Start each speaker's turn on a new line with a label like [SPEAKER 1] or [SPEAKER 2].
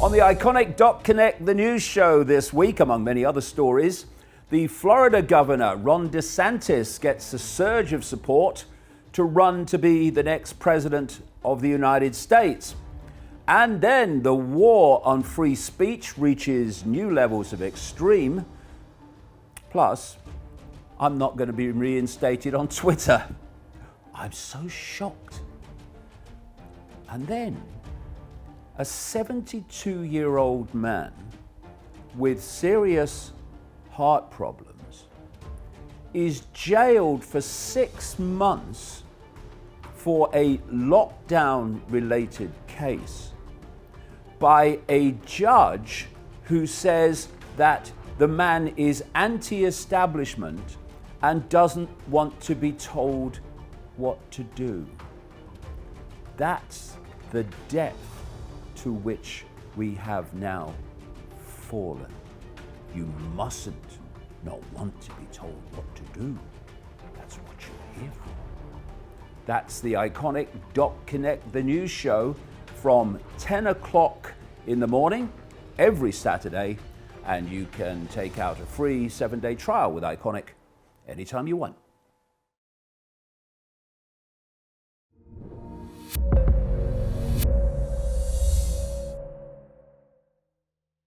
[SPEAKER 1] On the iconic Doc Connect, the news show this week, among many other stories, the Florida governor, Ron DeSantis, gets a surge of support to run to be the next president of the United States. And then the war on free speech reaches new levels of extreme. Plus, I'm not going to be reinstated on Twitter. I'm so shocked. And then, a 72-year-old man with serious heart problems is jailed for 6 months for a lockdown-related case by a judge who says that the man is anti-establishment and doesn't want to be told what to do. That's the depth to which we have now fallen. You mustn't not want to be told what to do. That's what you're here for. That's the iconic Doc Connect, the news show, from 10 o'clock in the morning every Saturday, and you can take out a free 7-day trial with Iconic anytime you want.